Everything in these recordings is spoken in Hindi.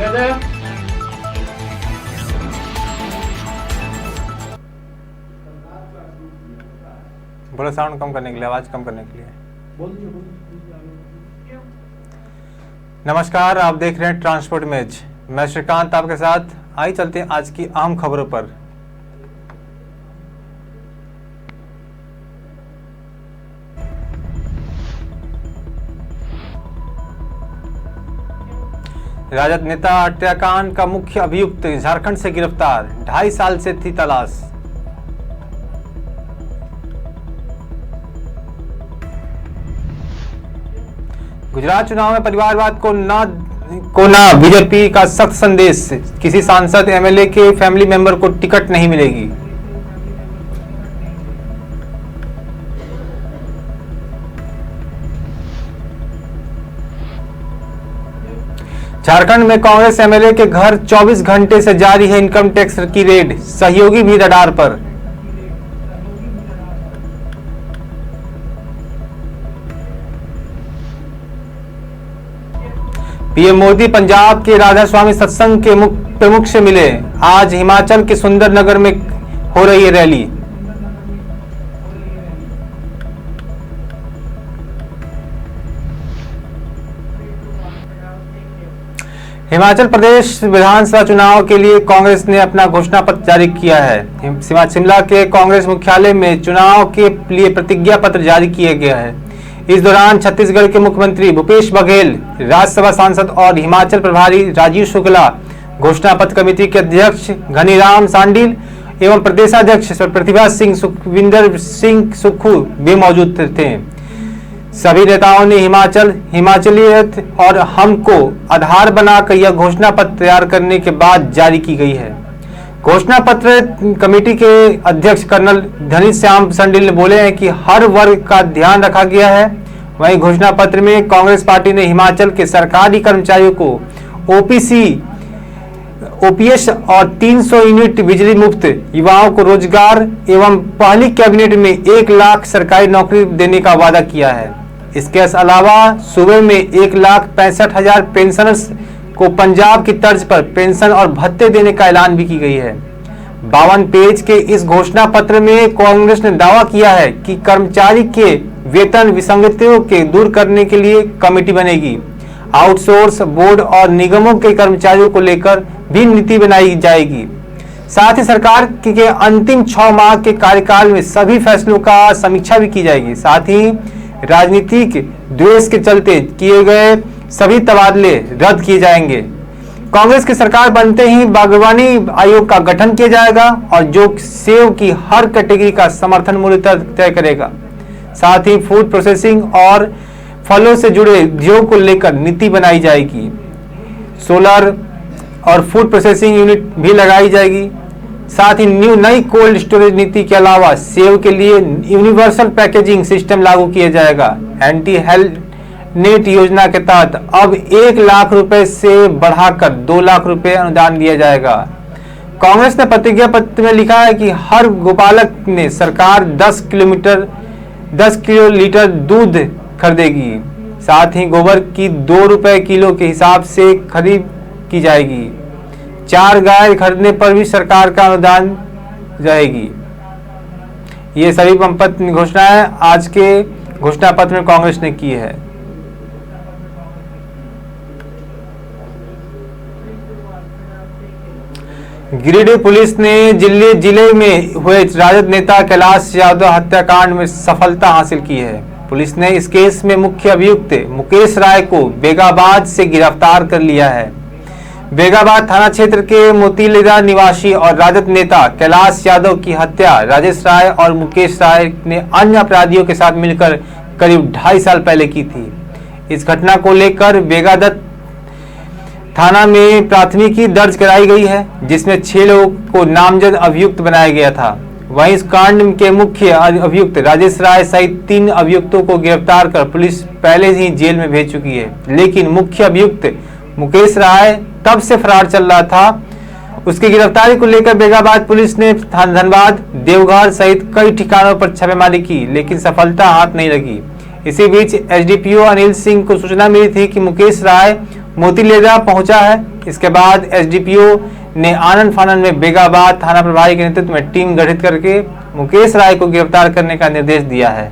बोलो साउंड कम करने के लिए, आवाज कम करने के लिए। नमस्कार, आप देख रहे हैं ट्रांसपोर्ट इमेज। मैं श्रीकांत आपके साथ। आइए चलते हैं आज की अहम खबरों पर। राजद नेता हत्याकांड का मुख्य अभियुक्त झारखंड से गिरफ्तार, 2.5 साल से थी तलाश। गुजरात चुनाव में परिवारवाद को ना बीजेपी का सख्त संदेश, किसी सांसद एमएलए के फैमिली मेंबर को टिकट नहीं मिलेगी। झारखंड में कांग्रेस एमएलए के घर 24 घंटे से जारी है इनकम टैक्स की रेड, सहयोगी भी रडार पर। पीएम मोदी पंजाब के राधा स्वामी सत्संग के प्रमुख से मिले। आज हिमाचल के सुंदरनगर में हो रही है रैली। हिमाचल प्रदेश विधानसभा चुनाव के लिए कांग्रेस ने अपना घोषणा पत्र जारी किया है। शिमला के कांग्रेस मुख्यालय में चुनाव के लिए प्रतिज्ञा पत्र जारी किया गया है। इस दौरान छत्तीसगढ़ के मुख्यमंत्री भूपेश बघेल, राज्यसभा सांसद और हिमाचल प्रभारी राजीव शुक्ला, घोषणा पत्र कमेटी के अध्यक्ष घनीराम सांडिल एवं प्रदेशाध्यक्ष प्रतिभा सिंह, सुखविंदर सिंह सुक्खू भी मौजूद थे। सभी नेताओं ने हिमाचलियत और हम को आधार बनाकर यह घोषणा पत्र तैयार करने के बाद जारी की गई है। घोषणा पत्र कमेटी के अध्यक्ष कर्नल घनीश्याम सांडिल ने बोले हैं कि हर वर्ग का ध्यान रखा गया है। वहीं घोषणा पत्र में कांग्रेस पार्टी ने हिमाचल के सरकारी कर्मचारियों को ओपीएस और 300 यूनिट बिजली मुफ्त, युवाओं को रोजगार एवं पहली कैबिनेट में 1 लाख सरकारी नौकरी देने का वादा किया है। इसके अलावा सूबे में 1,65,000 पेंशनर्स को पंजाब की तर्ज पर पेंशन और भत्ते देने का ऐलान भी की गई है। 52 पेज के इस घोषणा पत्र में कांग्रेस ने दावा किया है कि कर्मचारी के वेतन विसंगतियों के दूर करने के लिए कमेटी बनेगी। आउटसोर्स, बोर्ड और निगमों के कर्मचारियों को लेकर भी नीति बनाई जाएगी। साथ ही सरकार के अंतिम 6 माह के कार्यकाल में सभी फैसलों का समीक्षा भी की जाएगी। साथ ही राजनीतिक द्वेष के चलते किए गए सभी तबादले रद्द किए जाएंगे। कांग्रेस की सरकार बनते ही बागवानी आयोग का गठन किया जाएगा और जो सेब की हर कैटेगरी का समर्थन मूल्य तय करेगा। साथ ही फूड प्रोसेसिंग और फलों से जुड़े उद्योग को लेकर नीति बनाई जाएगी। सोलर और फूड प्रोसेसिंग यूनिट भी लगाई जाएगी। साथ ही नई कोल्ड स्टोरेज नीति के अलावा सेब के लिए यूनिवर्सल पैकेजिंग सिस्टम लागू किया जाएगा। एंटी हेल्थ नेट योजना के तहत अब 1 लाख रुपए से बढ़ाकर 2 लाख रुपए अनुदान दिया जाएगा। कांग्रेस ने प्रतिज्ञा पत्र में लिखा है कि हर गोपालक ने सरकार 10 किलो लीटर दूध खरीदेगी। साथ ही गोबर की 2 रुपए किलो के हिसाब से खरीद की जाएगी। 4 गाय खरीदने पर भी सरकार का अनुदान जाएगी। ये सभी घोषणाएं आज के घोषणा पत्र में कांग्रेस ने की है। गिरिडीह पुलिस ने जिले में हुए राजद नेता कैलाश यादव हत्याकांड में सफलता हासिल की है। पुलिस ने इस केस में मुख्य अभियुक्त मुकेश राय को बेगाबाद से गिरफ्तार कर लिया है। बेगाबाद थाना क्षेत्र के मोतीलेदा निवासी और राजद नेता कैलाश यादव की हत्या राजेश राय और मुकेश राय ने अन्य अपराधियों के साथ मिलकर करीब 2.5 साल पहले की थी। इस घटना को लेकर बेगादत थाना में प्राथमिकी दर्ज कराई गई है, जिसमें 6 लोगों को नामजद अभियुक्त बनाया गया था। वहीं इस कांड के मुख्य अभियुक्त राजेश राय सहित 3 अभियुक्तों को गिरफ्तार कर पुलिस पहले ही जेल में भेज चुकी है। लेकिन मुख्य अभियुक्त मुकेश राय तब से फरार चल रहा था। उसकी गिरफ्तारी को लेकर बेगाबाद पुलिस ने धनबाद, देवघर सहित कई ठिकानों पर छापेमारी की, लेकिन सफलता हाथ नहीं लगी। इसी बीच एसडीपीओ अनिल सिंह को सूचना मिली थी कि मुकेश राय मोतीलेदा पहुंचा है। इसके बाद एसडीपीओ ने आनंद फानंद में बेगाबाद थाना प्रभारी के नेतृत्व में टीम गठित करके मुकेश राय को गिरफ्तार करने का निर्देश दिया है।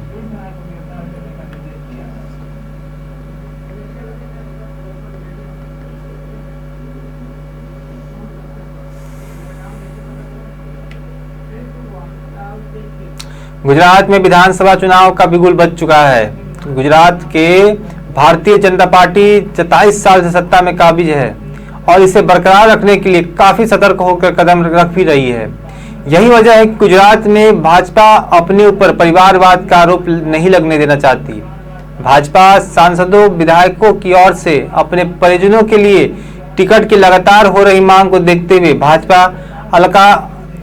गुजरात में विधानसभा चुनाव का बिगुल बज चुका है। गुजरात के भारतीय जनता पार्टी 27 साल से सत्ता में काबिज है और इसे बरकरार रखने के लिए काफी सतर्क होकर कदम रख भी रही है। यही वजह है कि गुजरात में भाजपा अपने ऊपर परिवारवाद का आरोप नहीं लगने देना चाहती। भाजपा सांसदों विधायकों की ओर से अपने परिजनों के लिए टिकट की लगातार हो रही मांग को देखते हुए भाजपा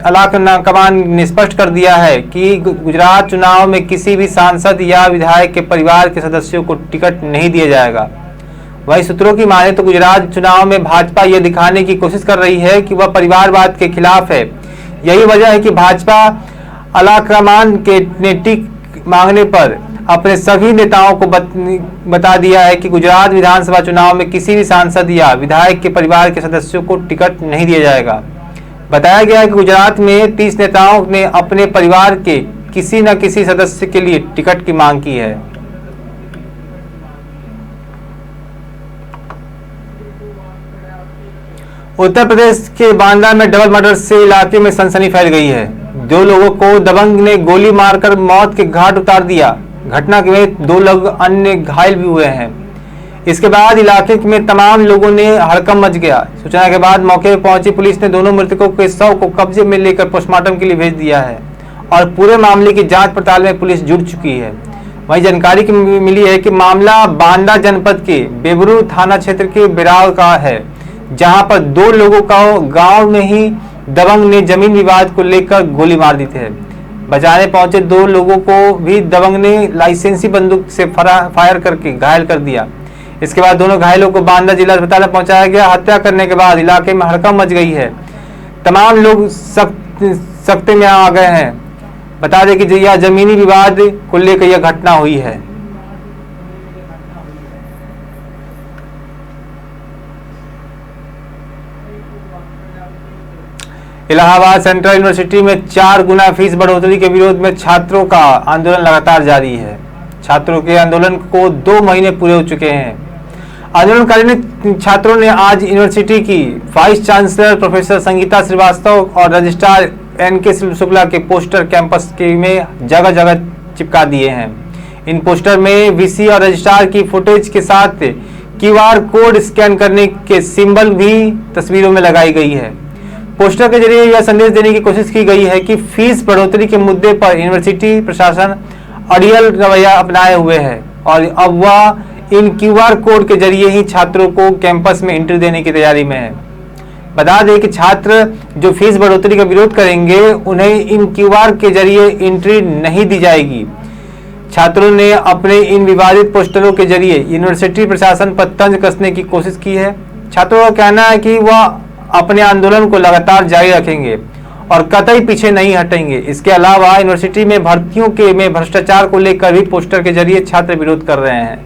अलाकमान ने स्पष्ट कर दिया है कि गुजरात चुनाव में किसी भी सांसद या विधायक के परिवार के सदस्यों को टिकट नहीं दिया जाएगा। वहीं सूत्रों की माने तो गुजरात चुनाव में भाजपा यह दिखाने की कोशिश कर रही है कि वह परिवारवाद के खिलाफ है। यही वजह है कि भाजपा अलाकमान ने टिकट मांगने पर अपने सभी नेताओं को बता दिया है कि गुजरात विधानसभा चुनाव में किसी भी सांसद या विधायक के परिवार के सदस्यों को टिकट नहीं दिया जाएगा। बताया गया है कि गुजरात में 30 नेताओं ने अपने परिवार के किसी न किसी सदस्य के लिए टिकट की मांग की है। उत्तर प्रदेश के बांदा में डबल मर्डर से इलाके में सनसनी फैल गई है। 2 लोगों को दबंग ने गोली मारकर मौत के घाट उतार दिया। घटना में 2 लोग अन्य घायल भी हुए हैं। इसके बाद इलाके में तमाम लोगों ने हड़कंप मच गया। सूचना के बाद मौके पर पहुंची पुलिस ने दोनों मृतकों के शव को कब्जे में लेकर पोस्टमार्टम के लिए भेज दिया है और पूरे मामले की जांच पड़ताल में पुलिस जुट चुकी है। वहीं जानकारी मिली है कि मामला बांदा जनपद के बेबरू थाना क्षेत्र के बिराव का है, जहां पर 2 लोगों को गांव में ही दबंग ने जमीन विवाद को लेकर गोली मार दी थी। बचाने पहुंचे 2 लोगों को भी दबंग ने लाइसेंसी बंदूक से फायर करके घायल कर दिया। इसके बाद दोनों घायलों को बांदा जिला अस्पताल में पहुंचाया गया। हत्या करने के बाद इलाके में हड़कंप मच गई है। तमाम लोग सख्ते में आ गए हैं। बता दें कि यह जमीनी विवाद को लेकर यह घटना हुई है। इलाहाबाद सेंट्रल यूनिवर्सिटी में 4 गुना फीस बढ़ोतरी के विरोध में छात्रों का आंदोलन लगातार जारी है। छात्रों के आंदोलन को 2 महीने पूरे हो चुके हैं। आंदोलनकारी छात्रों ने आज यूनिवर्सिटी की vice chancellor professor Sangeeta Srivastava और रजिस्ट्रार एनके शुक्ला के पोस्टर कैंपस के में जगह जगह चिपका दिए हैं। इन पोस्टर में वीसी और रजिस्ट्रार की फुटेज के साथ क्यूआर कोड स्कैन करने के सिंबल भी तस्वीरों में लगाई गई है। पोस्टर के जरिए यह संदेश देने की कोशिश की गई है कि फीस बढ़ोतरी के मुद्दे पर यूनिवर्सिटी प्रशासन अड़ियल रवैया अपनाए हुए है और अब वह इन क्यूआर कोड के जरिए ही छात्रों को कैंपस में एंट्री देने की तैयारी में है। बता दें कि छात्र जो फीस बढ़ोतरी का विरोध करेंगे उन्हें इन क्यूआर के जरिए एंट्री नहीं दी जाएगी। छात्रों ने अपने इन विवादित पोस्टरों के जरिए यूनिवर्सिटी प्रशासन पर तंज कसने की कोशिश की है। छात्रों का कहना है कि वह अपने आंदोलन को लगातार जारी रखेंगे और कतई पीछे नहीं हटेंगे। इसके अलावा यूनिवर्सिटी में भर्तियों के में भ्रष्टाचार को लेकर भी पोस्टर के जरिए छात्र विरोध कर रहे हैं।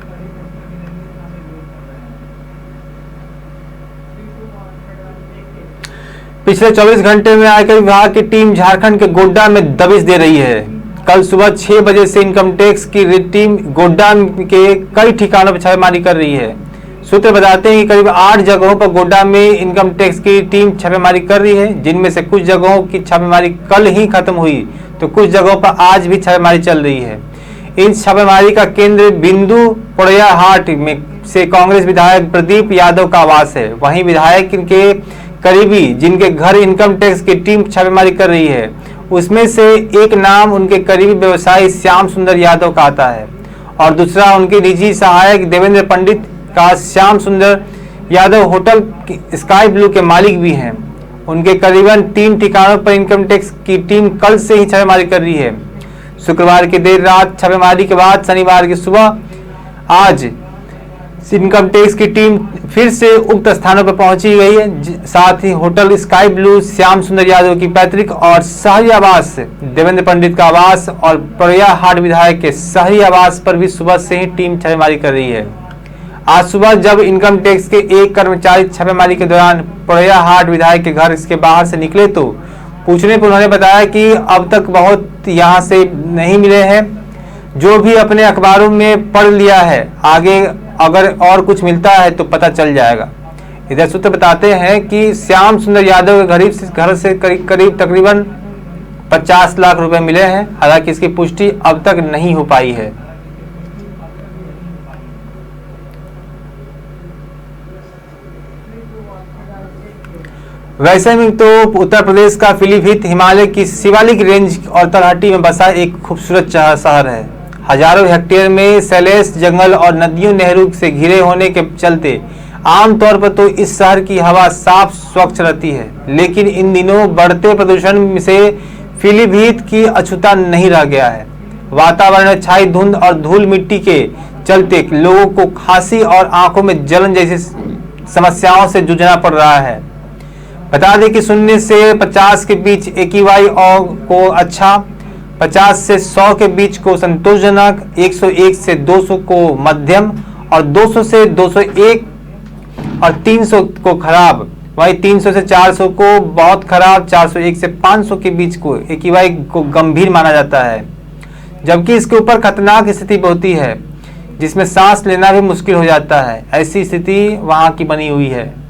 पिछले 24 घंटे में आयकर विभाग की टीम झारखंड के गोड्डा में दबिश दे रही है। कल सुबह 6 बजे से इनकम टैक्स की टीम गोड्डा के कई ठिकानों पर छापेमारी कर रही है। सूत्र बताते हैं कि करीब 8 जगहों पर गोड्डा में इनकम टैक्स की टीम छापेमारी कर रही है, जिनमें से कुछ जगहों की छापेमारी कल ही खत्म हुई तो कुछ जगहों पर आज भी छापेमारी चल रही है। इन छापेमारी का केंद्र बिंदु पोड़ैया हाट में से कांग्रेस विधायक प्रदीप यादव का आवास है। वहीं विधायक के करीबी जिनके घर इनकम टैक्स की टीम छापेमारी कर रही है, उसमें से एक नाम उनके करीबी व्यवसायी श्याम सुंदर यादव का आता है और दूसरा उनके निजी सहायक देवेंद्र पंडित का। श्याम सुंदर यादव होटल स्काई ब्लू के मालिक भी हैं। उनके करीबन 3 ठिकानों पर इनकम टैक्स की टीम कल से ही छापेमारी कर रही है। शुक्रवार की देर रात छापेमारी के बाद शनिवार की सुबह आज इनकम टैक्स की टीम फिर से उक्त स्थानों पर पहुंची गई है। साथ ही होटल स्काई ब्लू, श्याम सुंदर यादव की पैतृक और शहरी आवास, देवेंद्र पंडित का आवास और पोड़ैया हाट विधायक के शहरी आवास पर भी सुबह से ही टीम छापेमारी कर रही है। आज सुबह जब इनकम टैक्स के एक कर्मचारी छापेमारी के दौरान पोड़ैयाहाट विधायक के घर इसके बाहर से निकले तो पूछने पर उन्होंने बताया कि अब तक बहुत यहां से नहीं मिले हैं, जो भी अपने अखबारों में पढ़ लिया है, आगे अगर और कुछ मिलता है तो पता चल जाएगा। इधर सूत्र बताते हैं कि श्याम सुंदर यादव के घर से करीब तकरीबन 50 लाख रुपए मिले हैं। हालांकि इसकी पुष्टि अब तक नहीं हो पाई है। वैसे में तो उत्तर प्रदेश का पीलीभीत हिमालय की शिवालिक रेंज और तलहटी में बसा एक खूबसूरत शहर है। हजारों हेक्टेयर में शैलेश जंगल और नदियों नहरों से घिरे होने के चलते आमतौर पर तो इस शहर की हवा साफ स्वच्छ रहती है, लेकिन इन दिनों बढ़ते प्रदूषण से पीलीभीत की अछूता नहीं रह गया है। वातावरण में छाई धुंध और धूल मिट्टी के चलते लोगों को खांसी और आंखों में जलन जैसी समस्याओं से जूझना पड़ रहा है। बता दें कि 0 से 50 के बीच AQI को अच्छा, 50 से 100 के बीच को संतोषजनक, 101 से 200 को मध्यम और 200 से 201 और 300 को खराब, वही 300 से 400 को बहुत खराब, 401 से 500 के बीच को AQI को गंभीर माना जाता है। जबकि इसके ऊपर खतरनाक स्थिति होती है जिसमें सांस लेना भी मुश्किल हो जाता है। ऐसी स्थिति वहां की बनी हुई है।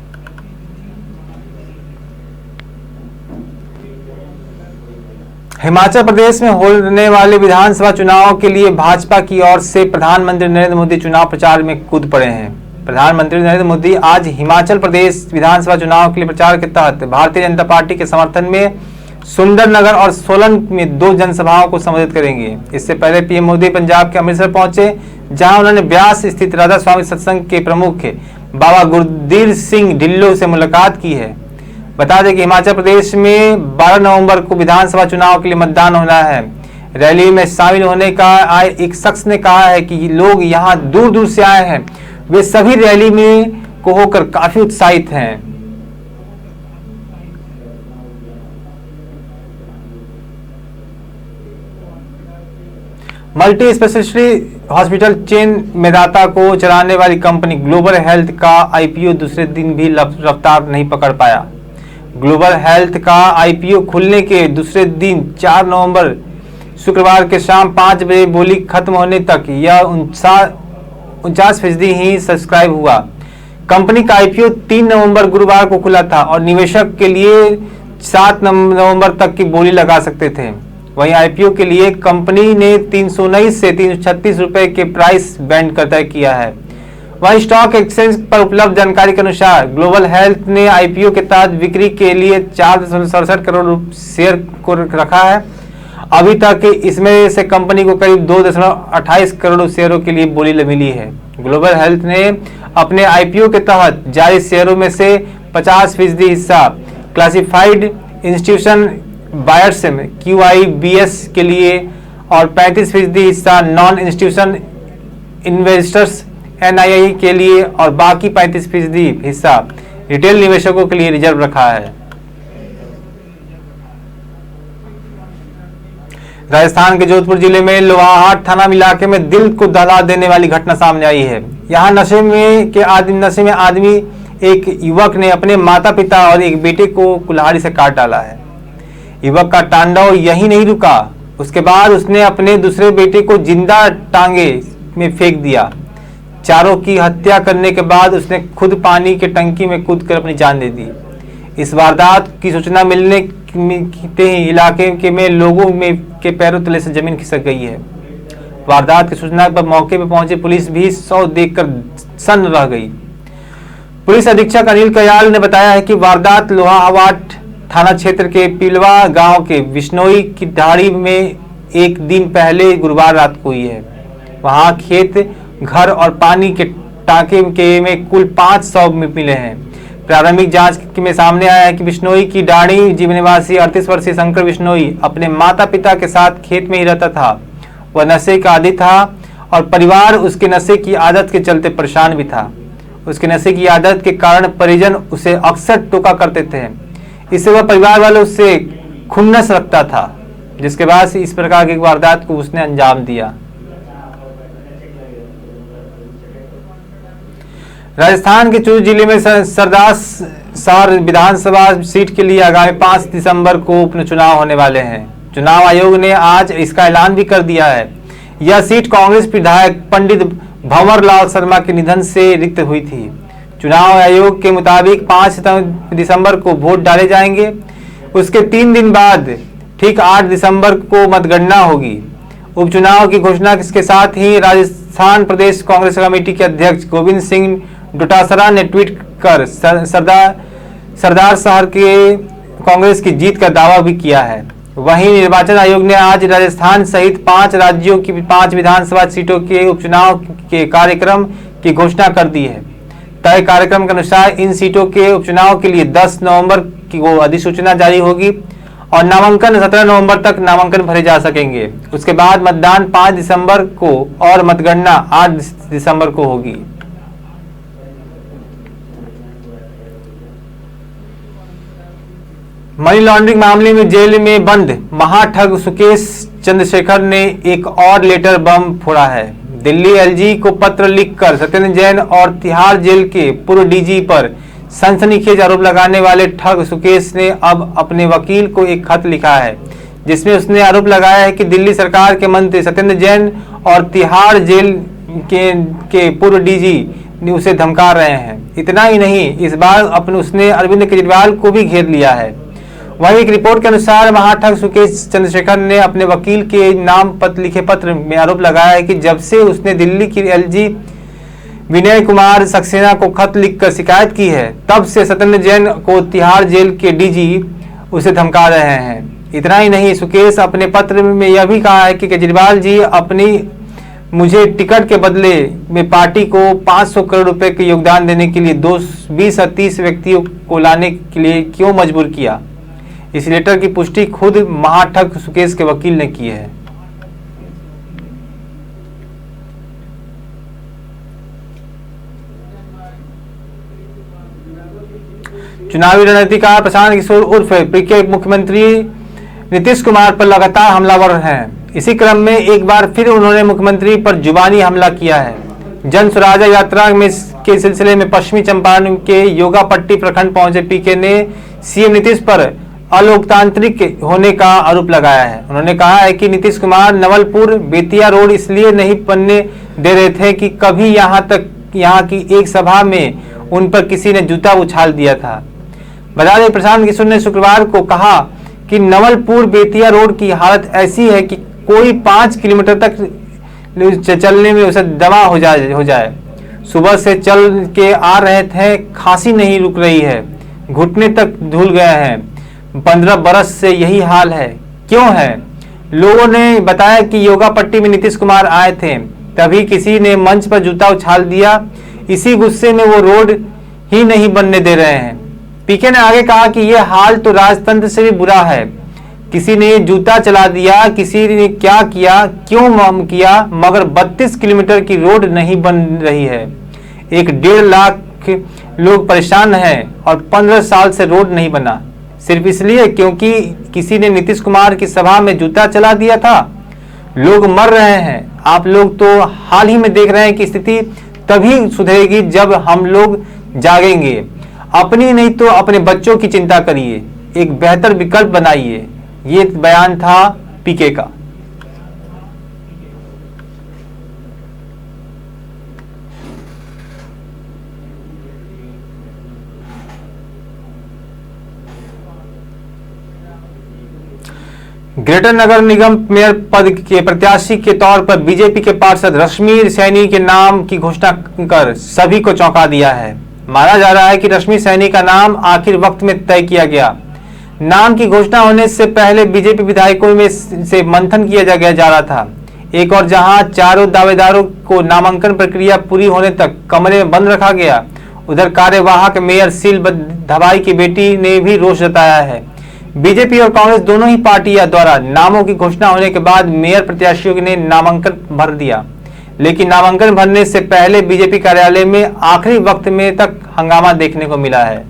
हिमाचल प्रदेश में होने वाले विधानसभा चुनाव के लिए भाजपा की ओर से प्रधानमंत्री नरेंद्र मोदी चुनाव प्रचार में कूद पड़े हैं। प्रधानमंत्री नरेंद्र मोदी आज हिमाचल प्रदेश विधानसभा चुनाव के लिए प्रचार के तहत भारतीय जनता पार्टी के समर्थन में सुंदरनगर और सोलन में 2 जनसभाओं को संबोधित करेंगे। इससे पहले पीएम मोदी पंजाब के अमृतसर पहुंचे, जहां उन्होंने ब्यास स्थित राधा स्वामी सत्संग के प्रमुख बाबा गुरदीर सिंह ढिल्लों से मुलाकात की है। बता दें कि हिमाचल प्रदेश में 12 नवंबर को विधानसभा चुनाव के लिए मतदान होना है। रैली में शामिल होने का आए एक शख्स ने कहा है कि लोग यहां दूर दूर से आए हैं, वे सभी रैली में को होकर काफी उत्साहित हैं। Multi speciality hospital chain Medanta को चलाने वाली कंपनी ग्लोबल हेल्थ का IPO दूसरे दिन भी रफ्तार नहीं पकड़ पाया। ग्लोबल हेल्थ का IPO खुलने के दूसरे दिन 4 नवंबर शुक्रवार के शाम 5 बजे बोली खत्म होने तक यह 49% ही सब्सक्राइब हुआ। कंपनी का IPO 3 नवंबर गुरुवार को खुला था और निवेशक के लिए 7 नवंबर तक की बोली लगा सकते थे। वहीं IPO के लिए कंपनी ने 319 से 336 रुपए के प्राइस बैंड का तय किया है। वहीं स्टॉक एक्सचेंज पर उपलब्ध जानकारी के अनुसार ग्लोबल हेल्थ ने IPO के तहत बिक्री के लिए 4.67 करोड़ शेयर को रखा है। अभी तक इसमें से कंपनी को करीब 2.28 करोड़ शेयरों के लिए बोली मिली है। ग्लोबल हेल्थ ने अपने IPO के तहत जारी शेयरों में से 50% हिस्सा क्लासिफाइड इंस्टीट्यूशन बायर्स QIBS के लिए और 35% हिस्सा नॉन इंस्टीट्यूशन इन्वेस्टर्स NII के लिए और बाकी 35% हिस्सा रिटेल निवेशकों के लिए रिजर्व रखा है। राजस्थान के जोधपुर जिले में लोहाहाट थाना इलाके में दिल को दहला देने वाली घटना सामने आई है। यहाँ नशे में आदमी एक युवक ने अपने माता पिता और एक बेटे को कुल्हाड़ी से काट डाला है। युवक का तांडव यही नहीं रुका, उसके बाद उसने अपने दूसरे बेटे को जिंदा टांगे में फेंक दिया। चारों की हत्या करने के बाद उसने खुद पानी के टंकी में कूदकर अपनी जान दे दी। इस वारदात की सूचना मिलने के ही इलाके में लोगों के पैरों तले से जमीन खिसक गई है। वारदात की सूचना पर मौके पर पहुंची पुलिस भी सौ देखकर सन्न रह गई। पुलिस अधीक्षक अनिल कयाल ने बताया है कि वारदात लोहाहाट थाना क्षेत्र के पिलवा गांव के विश्नोई की ढाड़ी में एक दिन पहले गुरुवार रात को हुई है। वहां खेत, घर और पानी के टांके में कुल 500 मिले हैं। प्रारंभिक जांच में सामने आया है कि विश्नोई की ढाड़ी जीवन निवासी 38 वर्षीय शंकर विश्नोई अपने माता पिता के साथ खेत में ही रहता था। वह नशे का आदी था और परिवार उसके नशे की आदत के चलते परेशान भी था। उसके नशे की आदत के कारण परिजन उसे अक्सर टोका करते थे। इससे वह परिवार वालों से खुन्नस रखता था, जिसके बाद इस प्रकार की वारदात को उसने अंजाम दिया। राजस्थान के चूरू जिले में सरदार शहर विधानसभा सीट के लिए आगामी 5 दिसंबर को उपचुनाव होने वाले हैं। चुनाव आयोग ने आज इसका ऐलान भी कर दिया है। यह सीट कांग्रेस विधायक पंडित भंवर लाल शर्मा के निधन से रिक्त हुई थी। चुनाव आयोग के मुताबिक 5 दिसंबर को वोट डाले जाएंगे। उसके 3 दिन बाद ठीक 8 दिसंबर को मतगणना होगी। उपचुनाव की घोषणा के साथ ही राजस्थान प्रदेश कांग्रेस कमेटी के अध्यक्ष गोविंद सिंह डोटासरा ने ट्वीट कर सरदार शहर के कांग्रेस की जीत का दावा भी किया है। वहीं निर्वाचन आयोग ने आज राजस्थान सहित 5 राज्यों की 5 विधानसभा सीटों के उपचुनाव के कार्यक्रम की घोषणा कर दी है। तय कार्यक्रम के अनुसार इन सीटों के उपचुनाव के लिए 10 नवंबर को अधिसूचना जारी होगी और नामांकन 17 नवंबर तक नामांकन भरे जा सकेंगे। उसके बाद मतदान 5 दिसंबर को और मतगणना 8 दिसंबर को होगी। मनी लॉन्ड्रिंग मामले में जेल में बंद महाठग सुकेश चंद्रशेखर ने एक और लेटर बम फोड़ा है। दिल्ली एलजी को पत्र लिखकर सत्येंद्र जैन और तिहाड़ जेल के पूर्व डीजी पर सनसनीखेज आरोप लगाने वाले ठग सुकेश ने अब अपने वकील को एक खत लिखा है, जिसमें उसने आरोप लगाया है कि दिल्ली सरकार के मंत्री सत्येंद्र जैन और तिहाड़ जेल के पूर्व डीजी उसे धमका रहे हैं। इतना ही नहीं, इस बार उसने अरविंद केजरीवाल को भी घेर लिया है। वहीं एक रिपोर्ट के अनुसार महाठग सुकेश चंद्रशेखर ने अपने वकील के नाम लिखे पत्र में आरोप लगाया है कि जब से उसने दिल्ली की एलजी विनय कुमार सक्सेना को खत लिखकर शिकायत की है, तब से सत्येंद्र जैन को तिहाड़ जेल के डीजी उसे धमका रहे हैं। इतना ही नहीं, सुकेश अपने पत्र में यह भी कहा है कि केजरीवाल जी मुझे टिकट के बदले में पार्टी को 500 करोड़ रुपए के योगदान देने के लिए 20 या 30 व्यक्तियों को लाने के लिए क्यों मजबूर किया। इस लेटर की पुष्टि खुद महाठग सुकेश के वकील ने की है। चुनावी रणनीतिकार प्रशांत किशोर उर्फ पीके मुख्यमंत्री नीतीश कुमार पर लगातार हमलावर हैं। इसी क्रम में एक बार फिर उन्होंने मुख्यमंत्री पर जुबानी हमला किया है। जन स्वराज यात्रा के सिलसिले में पश्चिमी चंपारण के योगापट्टी प्रखंड पहुंचे पीके ने सीएम नीतीश पर अलोकतांत्रिक होने का आरोप लगाया है। उन्होंने कहा है कि नीतीश कुमार नवलपुर बेतिया रोड इसलिए नहीं बनने दे रहे थे कि कभी यहाँ की एक सभा में उन पर किसी ने जूता उछाल दिया था। बता दें, प्रशांत किशोर ने शुक्रवार को कहा कि नवलपुर बेतिया रोड की हालत ऐसी है कि कोई 5 किलोमीटर तक चलने में उसे दमा हो जाए। सुबह से चल के आ रहे थे, खांसी नहीं रुक रही है, घुटने तक धुल गए हैं। 15 बरस से यही हाल है। क्यों है? लोगों ने बताया कि योगापट्टी में नीतीश कुमार आए थे, तभी किसी ने मंच पर जूता उछाल दिया। इसी गुस्से में वो रोड ही नहीं बनने दे रहे हैं। पीके ने आगे कहा कि यह हाल तो राजतंत्र से भी बुरा है। किसी ने जूता चला दिया, किसी ने क्या किया, क्यों किया, मगर 32 किलोमीटर की रोड नहीं बन रही है। 1.5 लाख लोग परेशान हैं और 15 साल से रोड नहीं बना, सिर्फ इसलिए क्योंकि किसी ने नीतीश कुमार की सभा में जूता चला दिया था। लोग मर रहे हैं। आप लोग तो हाल ही में देख रहे हैं कि स्थिति तभी सुधरेगी जब हम लोग जागेंगे। अपनी नहीं तो अपने बच्चों की चिंता करिए, एक बेहतर विकल्प बनाइए। ये बयान था पीके का। ग्रेटर नगर निगम मेयर पद के प्रत्याशी के तौर पर बीजेपी के पार्षद रश्मि सैनी के नाम की घोषणा कर सभी को चौंका दिया है। माना जा रहा है कि रश्मि सैनी का नाम आखिर वक्त में तय किया गया। नाम की घोषणा होने से पहले बीजेपी विधायकों में से मंथन किया जा रहा था। एक और जहां चारों दावेदारों को नामांकन प्रक्रिया पूरी होने तक कमरे में बंद रखा गया, उधर कार्यवाहक मेयर शील धबाई की बेटी ने भी रोष जताया है। बीजेपी और कांग्रेस दोनों ही पार्टियां द्वारा नामों की घोषणा होने के बाद मेयर प्रत्याशियों ने नामांकन भर दिया, लेकिन नामांकन भरने से पहले बीजेपी कार्यालय में आखिरी वक्त में तक हंगामा देखने को मिला है।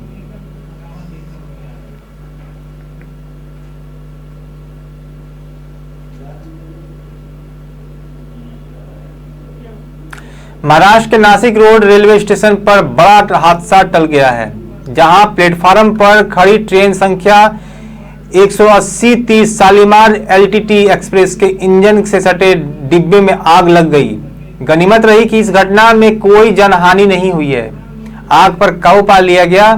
महाराष्ट्र के नासिक रोड रेलवे स्टेशन पर बड़ा हादसा टल गया है, जहां प्लेटफार्म पर खड़ी ट्रेन संख्या 180-30 शालीमार एलटीटी एक्सप्रेस के इंजन से सटे डिब्बे में आग लग गई। गनीमत रही कि इस घटना में कोई जनहानि नहीं हुई है। आग पर काबू पा लिया गया।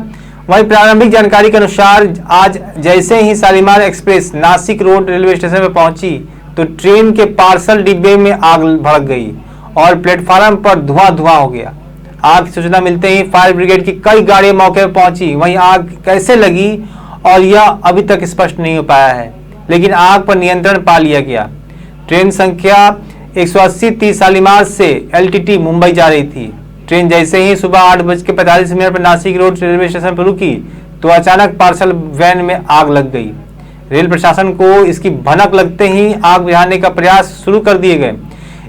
वहीं प्रारंभिक जानकारी के अनुसार आज जैसे ही Shalimar express Nashik road railway station पर पहुंची तो ट्रेन के पार्सल डिब्बे में आग भड़क गई और प्लेटफार्म पर धुआं हो गया। आग की सूचना मिलते ही फायर ब्रिगेड की कई गाड़ियां मौके पर पहुंची। वहीं आग कैसे लगी और यह अभी तक स्पष्ट नहीं हो पाया है, लेकिन आग पर नियंत्रण पा लिया गया। ट्रेन संख्या 180-30 शालीमार से एलटीटी मुंबई जा रही थी। ट्रेन जैसे ही सुबह 8:45 पर नासिक रोड रेलवे स्टेशन पर रुकी तो अचानक पार्सल वैन में आग लग गई। रेल प्रशासन को इसकी भनक लगते ही आग बुझाने का प्रयास शुरू कर दिए गए।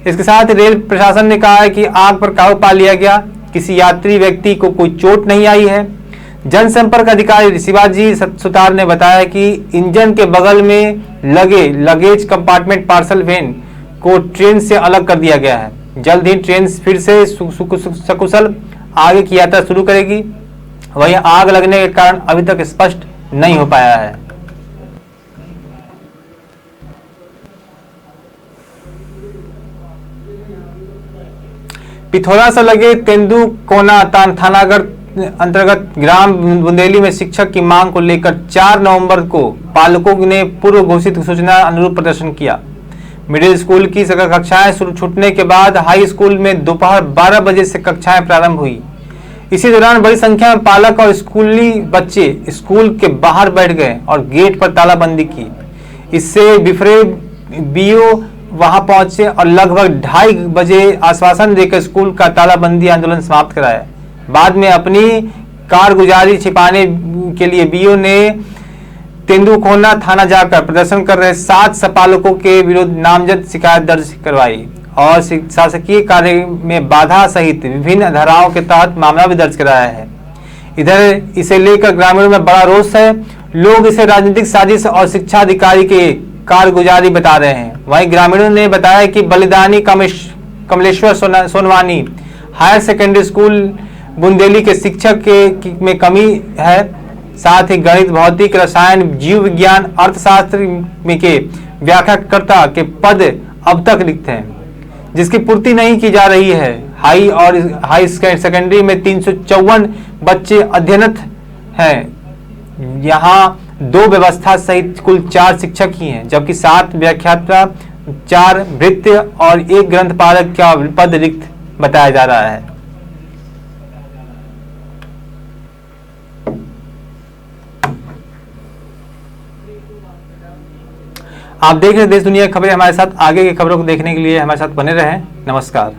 इसके साथ रेल प्रशासन ने कहा है कि आग पर काबू पा लिया गया। किसी यात्री व्यक्ति को कोई चोट नहीं आई है। जनसंपर्क अधिकारी शिवाजी सुतार ने बताया कि इंजन के बगल में लगे लगेज कंपार्टमेंट पार्सल वैन को ट्रेन से अलग कर दिया गया है। जल्द ही ट्रेन फिर से सकुशल आगे की यात्रा शुरू करेगी। वहीं आग लगने के कारण अभी तक स्पष्ट नहीं हो पाया है। पिथौरा से लगे तेंदुकोना थानागर अंतर्गत ग्राम बुंदेली में शिक्षक की मांग को लेकर 4 नवंबर को पालकों ने पूर्व घोषित सूचना अनुरूप प्रदर्शन किया। मिडिल स्कूल की कक्षाएं छूटने के बाद हाई स्कूल में दोपहर 12 बजे से कक्षाएं प्रारंभ हुई। इसी दौरान बड़ी संख्या में पालक और स्कूली बच्चे स्कूल के बाहर बैठ गए और गेट पर तालाबंदी की। इससे बिफरे बीओ वहां पहुंचे और लगभग 2:30 बजे आश्वासन देकर स्कूल का तालाबंदी आंदोलन समाप्त कराया। बाद में अपनी कारगुजारी छिपाने के लिए बीओ ने तेंदुकोना थाना जाकर प्रदर्शन कर रहे 7 सपालकों के विरुद्ध नामजद शिकायत दर्ज करवाई और शासकीय कार्य में बाधा सहित विभिन्न धाराओं के तहत मामला भी दर्ज कराया है। इधर इसे लेकर ग्रामीणों में बड़ा रोष है। लोग इसे राजनीतिक साजिश और शिक्षा अधिकारी के कारगुजारी बता रहे हैं। वहीं ग्रामीणों ने बताया कि बलिदानी Kamleshwar Sonwani higher secondary school Bundeli के शिक्षक में कमी है। साथ ही गणित, भौतिक, रसायन, जीव विज्ञान, अर्थशास्त्र के व्याख्याकर्ता के पद अब तक रिक्त हैं, जिसकी पूर्ति नहीं की जा रही है। हाई सेकेंडरी में 354 बच्चे अध्ययनरत हैं। यहाँ 2 व्यवस्था सहित कुल 4 शिक्षक ही हैं, जबकि 7 व्याख्याता, 4 भृत्य और 1 ग्रंथपालक का पद रिक्त बताया जा रहा है। आप देख रहे हैं देश दुनिया की खबरें। हमारे साथ आगे की खबरों को देखने के लिए हमारे साथ बने रहें। नमस्कार।